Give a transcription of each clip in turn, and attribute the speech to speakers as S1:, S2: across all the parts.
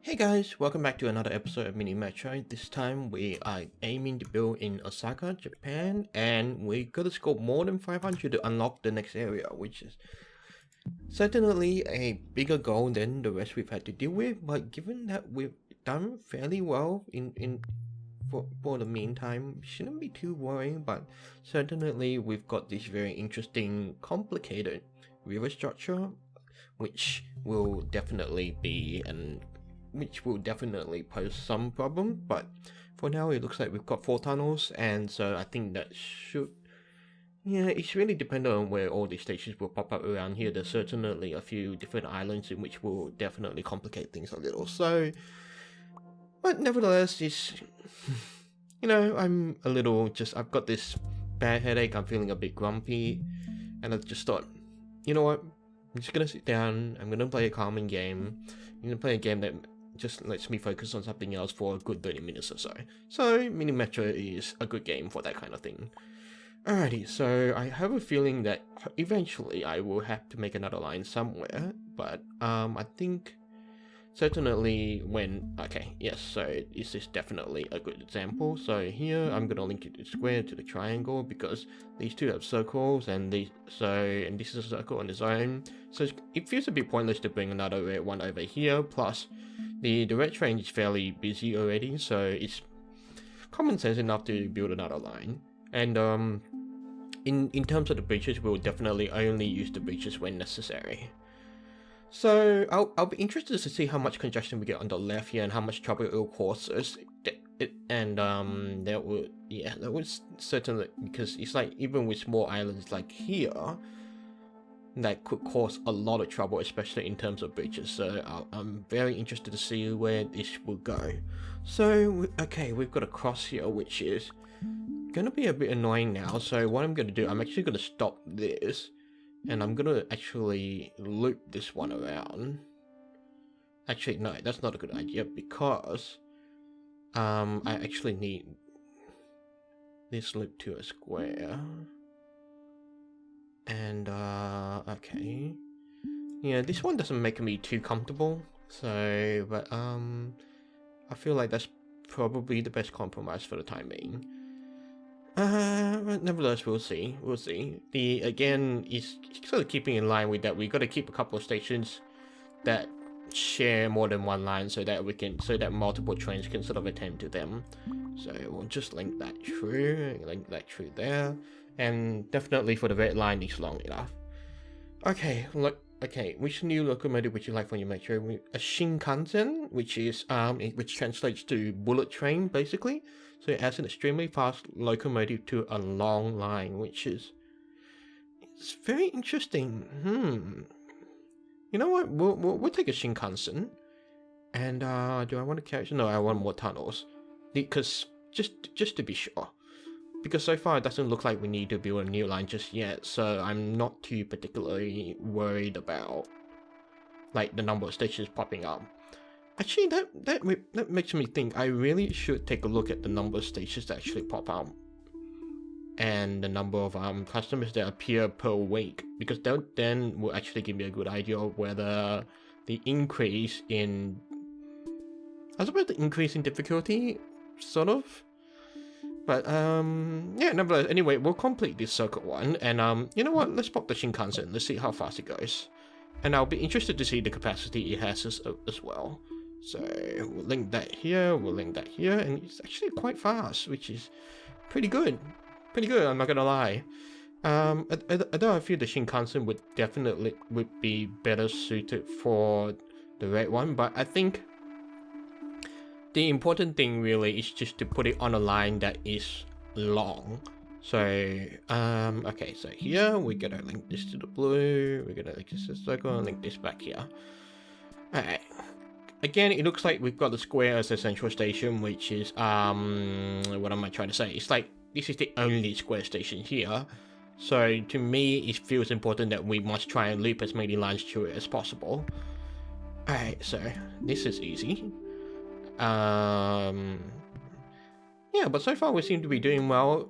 S1: Hey guys, welcome back to another episode of Mini Metro. This time we are aiming to build in Osaka, Japan, and we gotta score more than 500 to unlock the next area, which is certainly a bigger goal than the rest we've had to deal with, but given that we've done fairly well for the meantime, shouldn't be too worrying, but certainly we've got this very interesting, complicated river structure, which will definitely be an which will definitely pose some problem, but for now it looks like we've got 4 tunnels, and so I think that should, yeah, it's really dependent on where all these stations will pop up around here. There's certainly a few different islands in which will definitely complicate things a little, so, but nevertheless, it's, I'm a little I've got this bad headache, I'm feeling a bit grumpy, and I just thought, you know what, I'm just gonna sit down, I'm gonna play a calming game, I'm gonna play a game that just lets me focus on something else for a good 30 minutes or so. So Mini Metro is a good game for that kind of thing. Alrighty, so I have a feeling that eventually I will have to make another line somewhere, but I think certainly okay, yes, so this is definitely a good example. So here I'm gonna link it to the square to the triangle because these two have circles, and this is a circle on its own. So it feels a bit pointless to bring another red one over here. Plus, the red train is fairly busy already, so it's common sense enough to build another line. And in terms of the bridges, we'll definitely only use the bridges when necessary. So I'll be interested to see how much congestion we get on the left here and how much trouble it will cause us. That would certainly, because it's like even with small islands like here, that could cause a lot of trouble, especially in terms of bridges. So I'm very interested to see where this will go. So okay, we've got a cross here, which is gonna be a bit annoying now. So what I'm gonna do, I'm actually gonna stop this. And I'm gonna actually loop this one around. Actually, no, that's not a good idea because I actually need this loop to a square. And okay. Yeah, this one doesn't make me too comfortable. So, but I feel like that's probably the best compromise for the time being. But nevertheless, we'll see. Again, is sort of keeping in line with that. We got to keep a couple of stations that share more than one line, so that multiple trains can sort of attend to them. So we'll just link that through there, and definitely for the red line, it's long enough. Okay, which new locomotive would you like for your metro? A Shinkansen, which translates to bullet train, basically. So it adds an extremely fast locomotive to a long line, which is it's very interesting. You know what? We'll take a Shinkansen. And do I want to carry? No, I want more tunnels, because just to be sure. Because so far it doesn't look like we need to build a new line just yet, so I'm not too particularly worried about like the number of stations popping up. Actually, that makes me think I really should take a look at the number of stations that actually pop up and the number of customers that appear per week, because that then will actually give me a good idea of whether the increase in, I suppose, the increase in difficulty, sort of. But yeah, nevertheless, anyway, we'll complete this circle one, and you know what, let's pop the Shinkansen, let's see how fast it goes. And I'll be interested to see the capacity it has as well. So we'll link that here, and it's actually quite fast, which is pretty good, I'm not gonna lie. Although I feel the Shinkansen would be better suited for the red one, but I think the important thing really is just to put it on a line that is long. So, okay, so here we're gonna link this to the blue, we're gonna link this to the circle, and link this back here. Alright. Again, it looks like we've got the square as a central station, which is, what am I trying to say? It's like, this is the only square station here. So, to me, it feels important that we must try and loop as many lines through it as possible. Alright, so, this is easy. Yeah, but so far we seem to be doing well.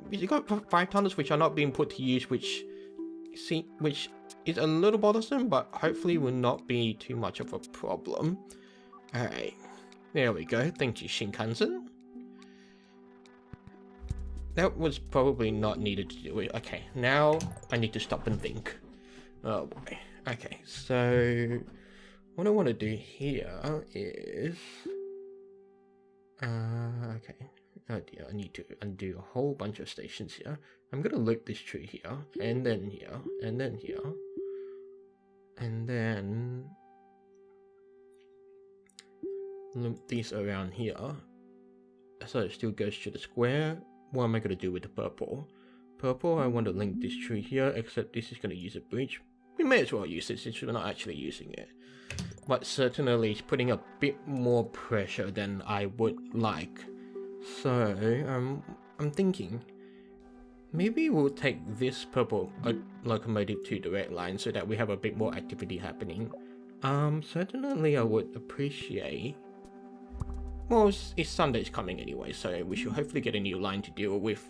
S1: We've got 5 tunnels which are not being put to use, which is a little bothersome, but hopefully will not be too much of a problem. Alright, there we go. Thank you, Shinkansen. That was probably not needed to do it. Okay, now I need to stop and think. Oh boy. Okay, so what I want to do here is... okay. Oh dear, I need to undo a whole bunch of stations here. I'm gonna loop this tree here, and then here, and then here. And then... loop these around here. So it still goes to the square. What am I gonna do with the purple? Purple, I want to link this tree here, except this is gonna use a bridge. We may as well use it since we're not actually using it. But certainly it's putting a bit more pressure than I would like. So, I'm thinking, maybe we'll take this purple locomotive to the red line so that we have a bit more activity happening. Certainly I would appreciate... well, it's Sunday's coming anyway, so we should hopefully get a new line to deal with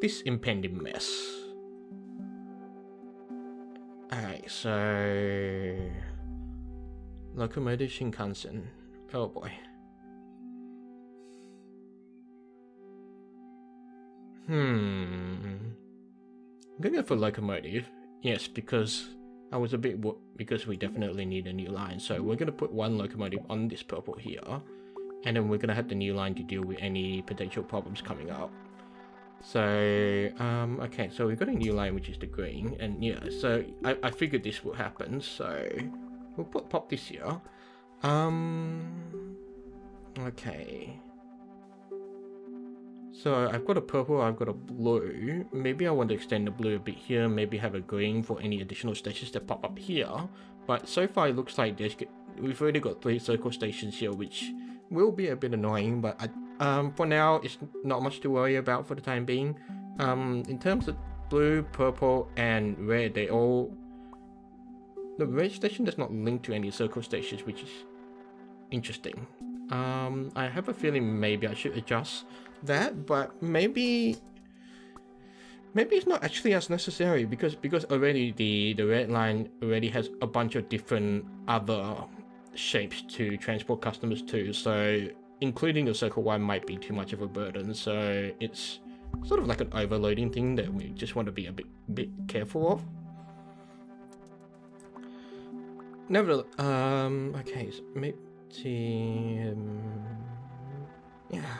S1: this impending mess. Alright, so... locomotive Shinkansen. Oh boy. I'm gonna go for locomotive. Yes, because I was a bit because we definitely need a new line. So we're gonna put one locomotive on this purple here, and then we're gonna have the new line to deal with any potential problems coming up. So okay, so we've got a new line which is the green, and yeah, so I figured this would happen. So we'll pop this here. Okay. So I've got a purple, I've got a blue. Maybe I want to extend the blue a bit here, maybe have a green for any additional stations that pop up here. But so far it looks like we've already got 3 circle stations here, which will be a bit annoying, but for now it's not much to worry about for the time being. In terms of blue, purple, and red, they all... the red station does not link to any circle stations, which is interesting. I have a feeling maybe I should adjust that, but maybe it's not actually as necessary because already the red line already has a bunch of different other shapes to transport customers to, so including the circle one might be too much of a burden. So it's sort of like an overloading thing that we just want to be a bit careful of. Nevertheless, okay, so maybe yeah.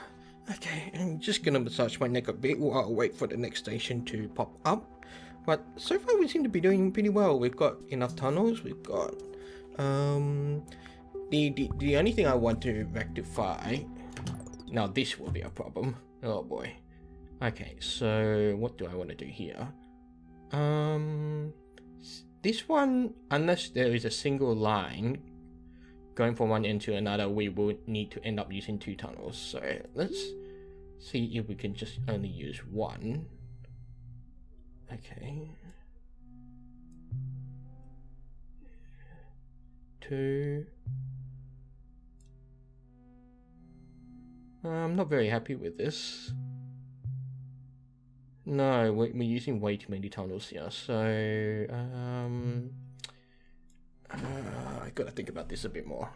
S1: Okay, I'm just gonna massage my neck a bit while I wait for the next station to pop up. But so far we seem to be doing pretty well. We've got enough tunnels, we've got... The only thing I want to rectify... now this will be a problem. Oh boy. Okay, so what do I want to do here? This one, unless there is a single line going from one end to another, we will need to end up using 2 tunnels. So let's see if we can just only use one. Okay. 2. I'm not very happy with this. No, we're using way too many tunnels here, so I gotta think about this a bit more.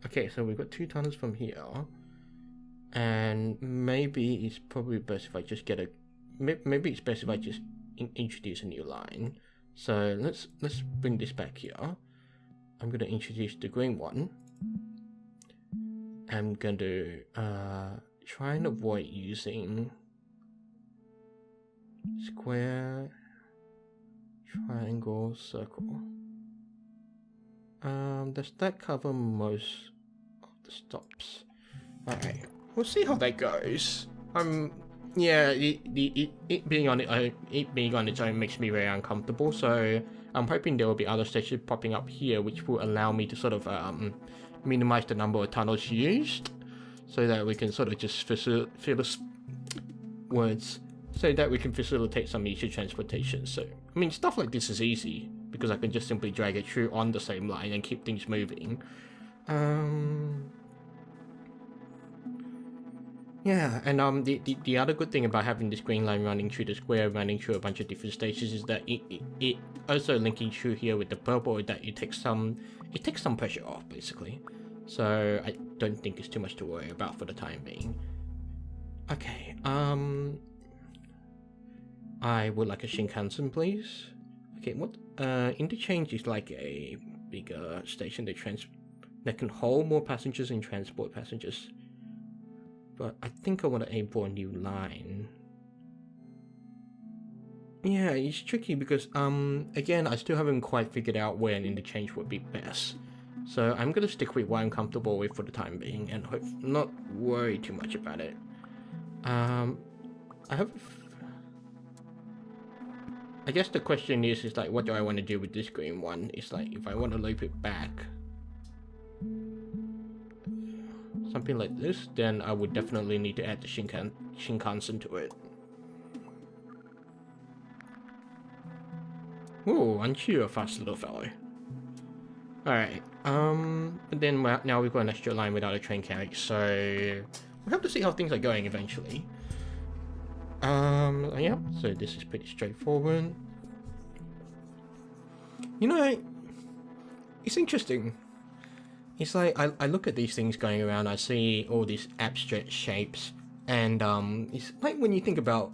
S1: Okay, so we've got 2 tunnels from here, and maybe it's probably best if I just get a... maybe it's best if I just introduce a new line. So let's bring this back here. I'm gonna introduce the green one. I'm going to try and avoid using square, triangle, circle. Does that cover most of the stops? Okay, we'll see how that goes. Yeah, it being on its own makes me very uncomfortable. So I'm hoping there will be other stations popping up here, which will allow me to sort of minimize the number of tunnels used, so that we can sort of just facilitate some easy transportation. So I mean, stuff like this is easy because I can just simply drag it through on the same line and keep things Yeah, and the other good thing about having this green line running through the square, running through a bunch of different stations, is that it also linking through here with the purple, that it takes some pressure off basically. So I don't think it's too much to worry about for the time being. Okay, I would like a Shinkansen, please. Okay, what interchange is like a bigger station that can hold more passengers and transport passengers. But I think I want to aim for a new line. Yeah, it's tricky because again, I still haven't quite figured out where an interchange would be best. So I'm gonna stick with what I'm comfortable with for the time being and hope not worry too much about it. I guess the question is like, what do I want to do with this green one? It's like, if I want to loop it back, something like this, then I would definitely need to add the Shinkansen to it. Ooh, aren't you a fast little fellow? Alright, but then now we've got an extra line without a train carriage, so we'll have to see how things are going eventually. Yeah, so this is pretty straightforward. You know, it's interesting. It's like, I look at these things going around, I see all these abstract shapes, and it's like when you think about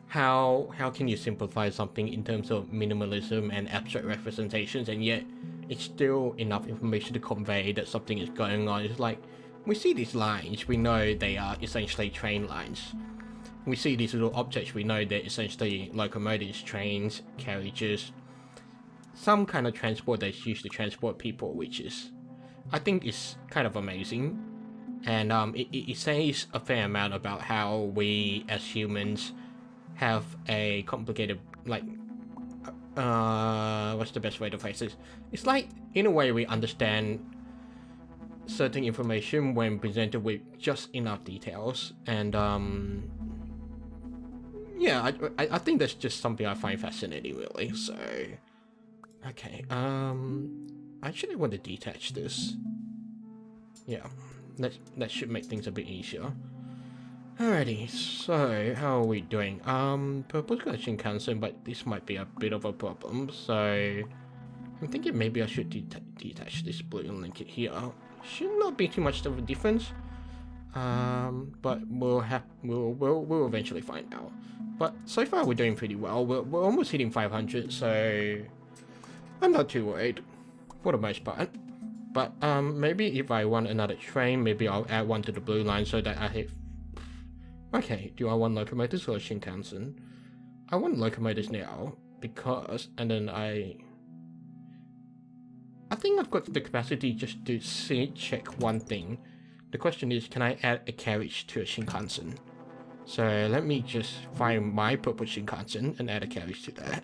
S1: how can you simplify something in terms of minimalism and abstract representations, and yet it's still enough information to convey that something is going on. It's like, we see these lines, we know they are essentially train lines. We see these little objects, we know they're essentially locomotives, trains, carriages, some kind of transport that's used to transport people, which is, I think, is kind of amazing. And it says a fair amount about how we as humans have a complicated, like, what's the best way to phrase this? It's like, in a way, we understand certain information when presented with just enough details, and yeah, I think that's just something I find fascinating, really. So, okay, I actually want to detach this. Yeah, that should make things a bit easier. Alrighty, so how are we doing? Purple's got a Shinkansen, but this might be a bit of a problem, so I'm thinking maybe I should detach this blue and link it here. Should not be too much of a difference, but we'll eventually find out. But so far we're doing pretty well. We're almost hitting 500, so I'm not too worried for the most part. But maybe if I want another train, maybe I'll add one to the blue line so that I hit. Okay, do I want locomotives or Shinkansen? I want locomotives now, because, and then I think I've got the capacity just to check one thing. The question is, can I add a carriage to a Shinkansen? So let me just find my purple Shinkansen and add a carriage to that.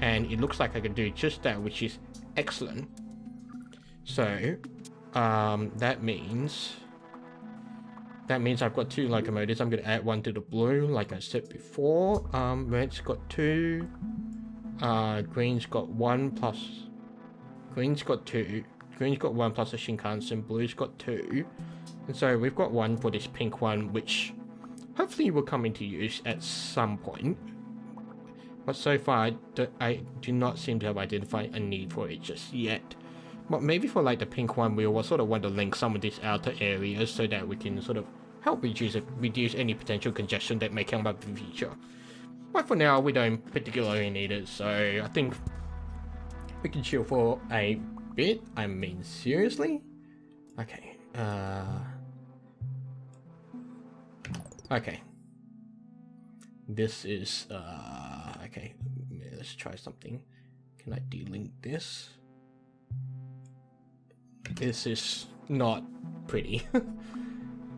S1: And it looks like I can do just that, which is excellent. So, that means I've got two locomotives. I'm going to add one to the blue, like I said before. Red's got two. Green's got one plus. Green's got two. Green's got one plus a Shinkansen. Blue's got two. And so we've got one for this pink one, which hopefully will come into use at some point. But so far, I do not seem to have identified a need for it just yet. But maybe for like the pink one, we will sort of want to link some of these outer areas so that we can sort of help reduce any potential congestion that may come up in the future. But for now, we don't particularly need it, so I think we can chill for a bit. I mean, seriously? Okay, okay. This is, okay, let's try something. Can I delink this? This is not pretty.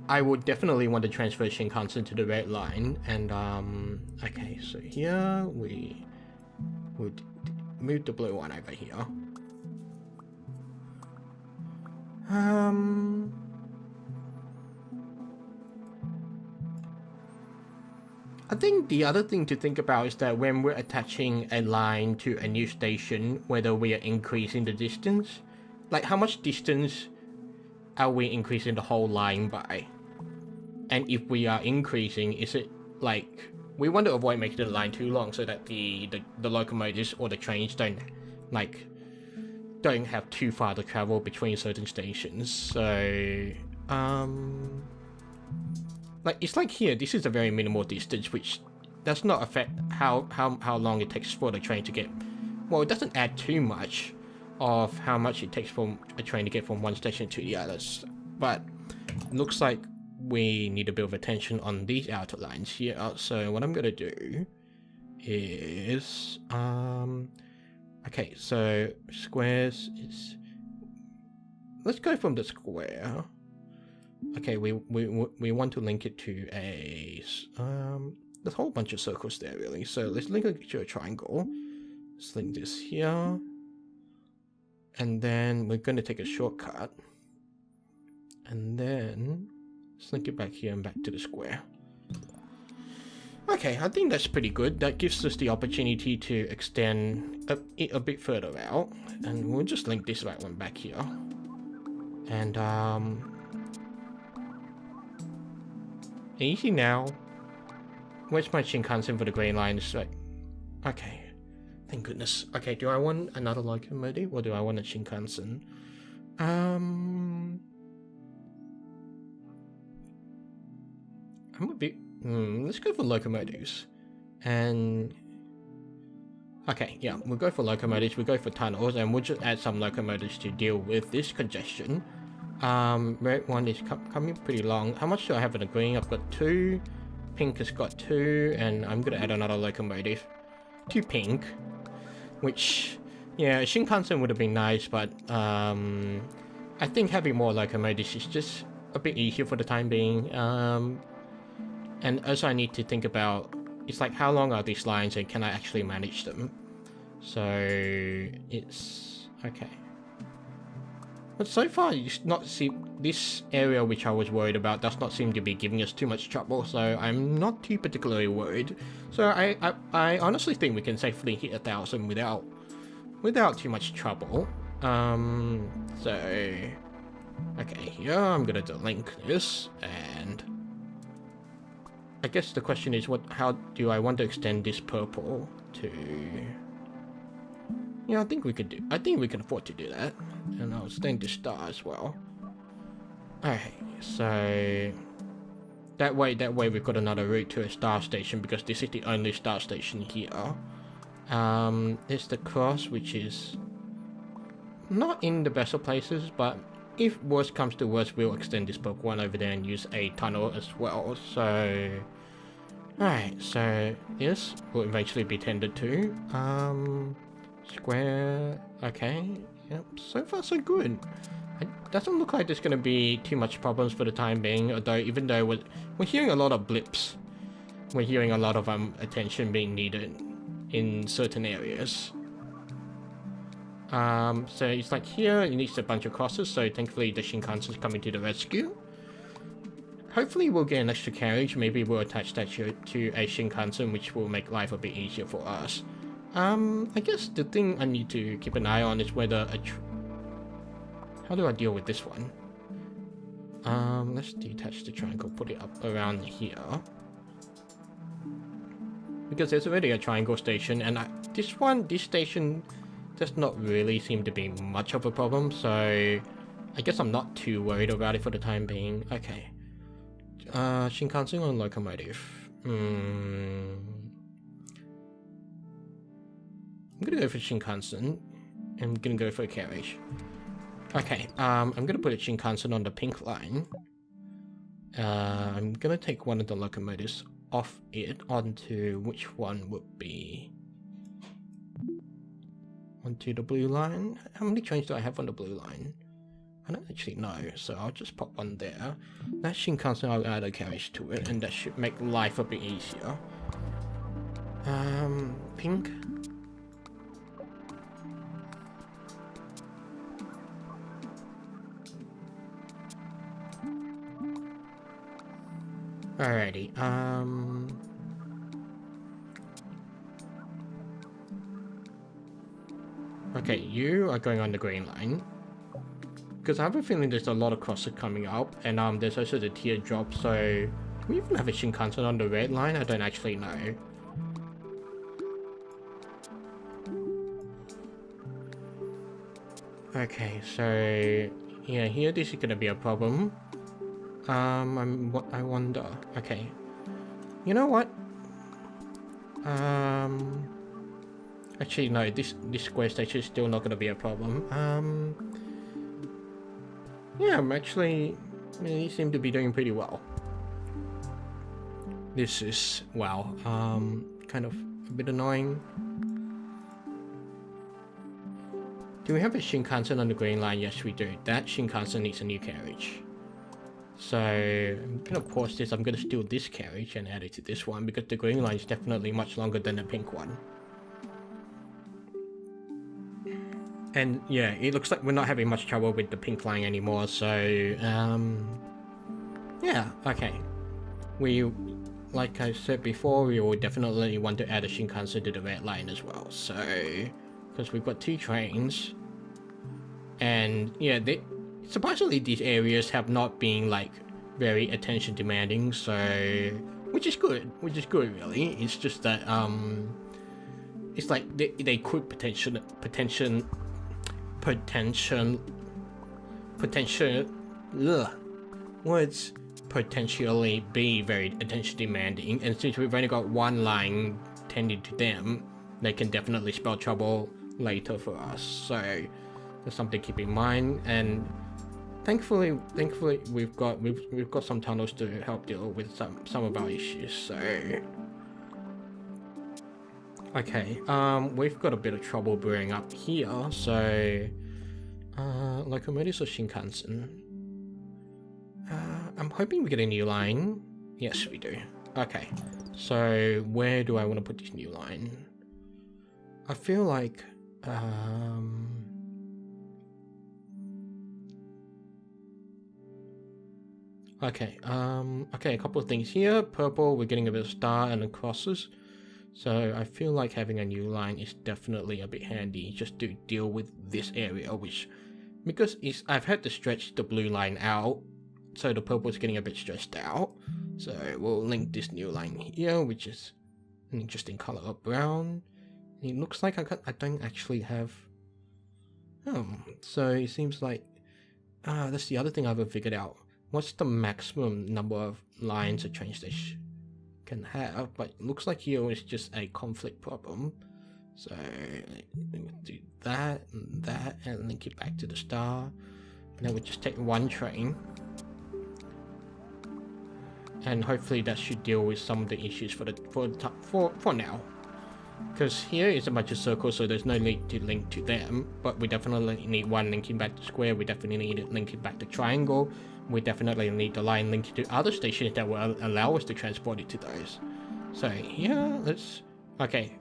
S1: I would definitely want to transfer Shinkansen to the red line, and okay, so here we would move the blue one over here. I think the other thing to think about is that when we're attaching a line to a new station, whether we are increasing the distance, like how much distance are we increasing the whole line by? And if we are increasing, is it like we want to avoid making the line too long so that the locomotives or the trains don't have too far to travel between certain stations. So like it's like here, this is a very minimal distance, which does not affect how long it takes for the train to get. Well, it doesn't add too much of how much it takes for a train to get from one station to the others, but looks like we need a bit of attention on these outer lines here. So what I'm gonna do is okay, so squares is, let's go from the square. Okay, we want to link it to a there's a whole bunch of circles there really, so let's link it to a triangle. Let's link this here, and then we're going to take a shortcut, and then let's link it back here and back to the square. Okay, I think that's pretty good. That gives us the opportunity to extend it a bit further out, and we'll just link this right one back here. And easy now. Where's my Shinkansen for the green line? It's like, okay, thank goodness. Okay, do I want another locomotive or do I want a Shinkansen? I'm a bit. Let's go for locomotives. And okay, yeah, we'll go for locomotives. We'll go for tunnels, and we'll just add some locomotives to deal with this congestion. Red one is coming pretty long. How much do I have in the green? I've got 2. Pink has got 2, and I'm gonna add another locomotive to pink. Which, yeah, Shinkansen would have been nice, but I think having more locomotives is just a bit easier for the time being. And also I need to think about, it's like how long are these lines and can I actually manage them? So it's okay. But so far, you not see this area which I was worried about does not seem to be giving us too much trouble, so I'm not too particularly worried. So I honestly think we can safely hit 1,000 without too much trouble. So okay, here I'm gonna delink this, and I guess the question is how do I want to extend this purple to? Yeah, I think we can afford to do that. And I'll extend the star as well. Okay, so that way we've got another route to a star station, because this is the only star station here. There's the cross, which is not in the best of places, but if worst comes to worst, we'll extend this purple one over there and use a tunnel as well. So alright, so this will eventually be tended to. Square, okay, yep, so far so good. It doesn't look like there's going to be too much problems for the time being, although even though we're hearing a lot of blips, we're hearing a lot of attention being needed in certain areas. So it's like here, it needs a bunch of crosses, so thankfully the Shinkansen is coming to the rescue. Hopefully we'll get an extra carriage, maybe we'll attach that to a Shinkansen, which will make life a bit easier for us. I guess the thing I need to keep an eye on is whether how do I deal with this one? Let's detach the triangle, put it up around here. Because there's already a triangle station, and this station does not really seem to be much of a problem, so I guess I'm not too worried about it for the time being. Okay. Shinkansen or locomotive? I'm gonna go for Shinkansen. I'm gonna go for a carriage. Okay, I'm gonna put a Shinkansen on the pink line. I'm gonna take one of the locomotives off it onto which one would be onto the blue line. How many trains do I have on the blue line? I don't actually know, so I'll just pop one there. That Shinkansen, I'll add a carriage to it, and that should make life a bit easier. Pink. Alrighty, okay, you are going on the green line. Because I have a feeling there's a lot of crosses coming up, and there's also the teardrop, so we even have a Shinkansen on the red line? I don't actually know. Okay, so yeah, here this is gonna be a problem. I wonder. Okay, you know what? Actually no, this square station is still not gonna be a problem. Yeah, you seem to be doing pretty well. This is, wow, kind of a bit annoying. Do we have a Shinkansen on the green line? Yes, we do. That Shinkansen needs a new carriage. So I'm gonna pause this. I'm gonna steal this carriage and add it to this one because the green line is definitely much longer than the pink one. And yeah, it looks like we're not having much trouble with the pink line anymore. So yeah, okay. Like I said before, we will definitely want to add a Shinkansen to the red line as well. So because we've got 2 trains, and yeah, surprisingly these areas have not been like very attention demanding, so which is good really. It's just that it's like they could potentially be very attention demanding, and since we've only got 1 line tending to them, they can definitely spell trouble later for us. So there's something to keep in mind, and thankfully we've got some tunnels to help deal with some of our issues. So okay, we've got a bit of trouble brewing up here. So locomotives or Shinkansen? I'm hoping we get a new line. Yes, we do. Okay, so where do I want to put this new line? I feel like okay, a couple of things here. Purple, we're getting a bit of star and the crosses. So I feel like having a new line is definitely a bit handy just to deal with this area, which, because I've had to stretch the blue line out, so the purple is getting a bit stretched out. So we'll link this new line here, which is an interesting color of brown. It looks like I don't actually have... so it seems like... that's the other thing I haven't figured out. What's the maximum number of lines a train station can have? But it looks like here is just a conflict problem. So we'll do that and that and link it back to the star. And then we'll just take 1 train. And hopefully that should deal with some of the issues for now. Because here is a bunch of circles, so there's no need to link to them, but we definitely need 1 linking back to square, we definitely need it linking back to triangle, we definitely need the line linked to other stations that will allow us to transport it to those. So here, okay,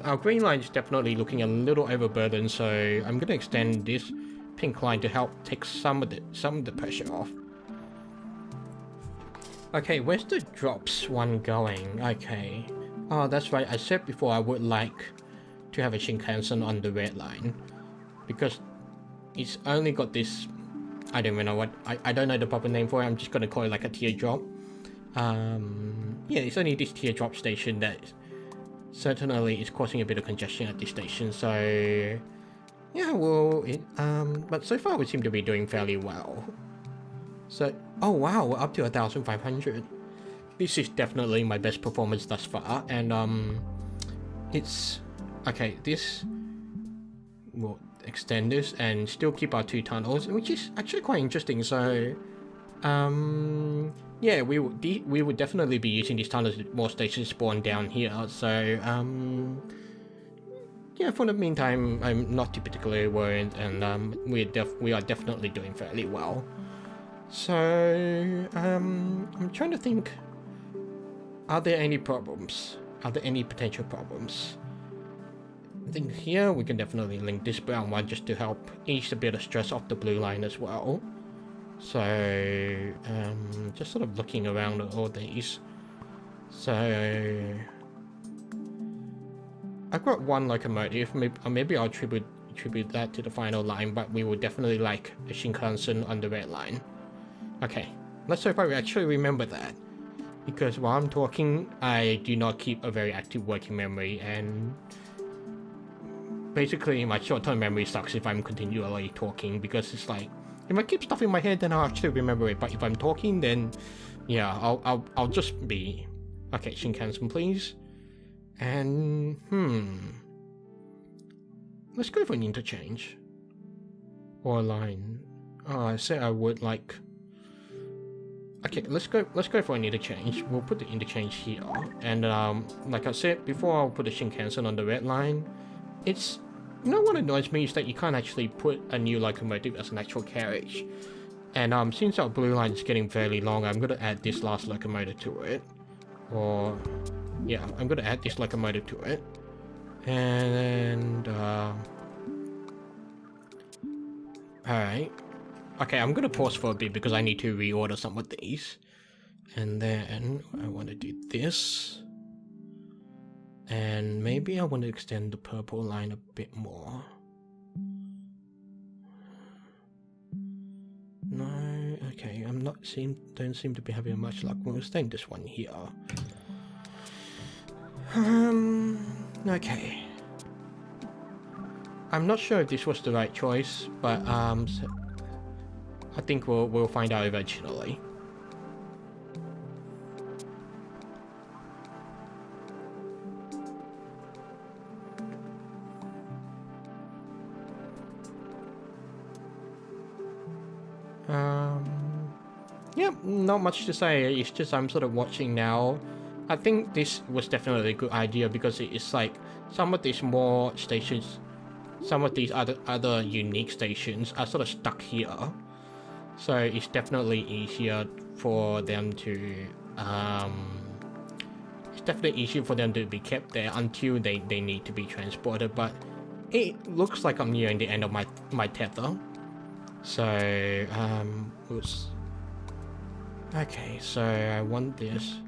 S1: our green line is definitely looking a little overburdened, so I'm going to extend this pink line to help take some of the pressure off. Okay, where's the drops one going? Okay. Oh, that's right. I said before I would like to have a Shinkansen on the red line, because it's only got this... I don't even know what... I don't know the proper name for it. I'm just going to call it like a teardrop. Yeah, it's only this teardrop station that certainly is causing a bit of congestion at this station. So yeah, well, but so far we seem to be doing fairly well. So, oh wow, we're up to 1,500. This is definitely my best performance thus far, and it's okay. This will extend this and still keep our 2 tunnels, which is actually quite interesting. So, yeah, we would definitely be using these tunnels as more stations spawn down here. So, yeah, for the meantime, I'm not too particularly worried, and we are definitely doing fairly well. So, I'm trying to think. Are there any problems? Are there any potential problems? I think here we can definitely link this brown one just to help ease a bit of stress off the blue line as well. So, just sort of looking around at all these. So, I've got 1 locomotive. Maybe I'll attribute that to the final line, but we would definitely like a Shinkansen on the red line. Okay, Let's hope I actually remember that. Because while I'm talking, I do not keep a very active working memory, and basically my short-term memory sucks if I'm continually talking, because it's like, if I keep stuff in my head, then I'll actually remember it, but if I'm talking, then yeah, I'll just be... Okay, Shinkansen, please. And, let's go for an interchange. Or a line. Oh, I said I would like... Okay, let's go for an interchange. We'll put the interchange here. And, like I said before, I'll put the Shinkansen on the red line. It's... You know what annoys me is that you can't actually put a new locomotive as an actual carriage. And, since our blue line is getting fairly long, I'm gonna add this last locomotive to it. Or... Yeah, I'm gonna add this locomotive to it. And, alright. Okay, I'm gonna pause for a bit because I need to reorder some of these. And then I want to do this. And maybe I want to extend the purple line a bit more. No, okay, don't seem to be having much luck. We'll extend this one here. Okay. I'm not sure if this was the right choice, but so I think we'll find out eventually. Yeah, not much to say. It's just I'm sort of watching now. I think this was definitely a good idea because it's like some of these more stations, some of these other unique stations are sort of stuck here. So it's definitely easier for them to be kept there until they need to be transported. But it looks like I'm nearing the end of my tether. So oops. Okay, so I want this.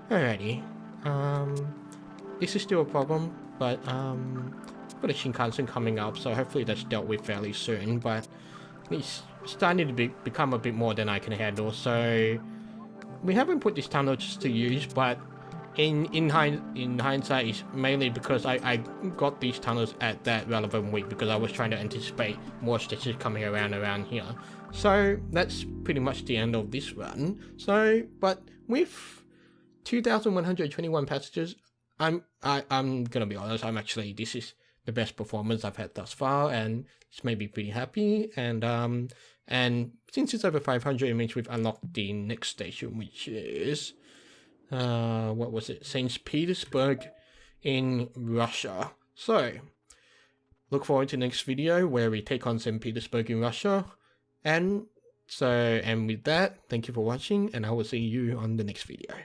S1: Alrighty. This is still a problem, but I've got a Shinkansen coming up, so hopefully that's dealt with fairly soon, but it's starting to become a bit more than I can handle. So we haven't put this tunnel just to use, but in hindsight, it's mainly because I got these tunnels at that relevant week because I was trying to anticipate more stitches coming around here. So that's pretty much the end of this run. So, but with 2,121 passengers, I'm gonna be honest. This is the best performance I've had thus far, and it's made me pretty happy. And since it's over 500, it means we've unlocked the next station, which is what was it? St. Petersburg in Russia. So look forward to the next video where we take on St. Petersburg in Russia. And with that, thank you for watching, and I will see you on the next video.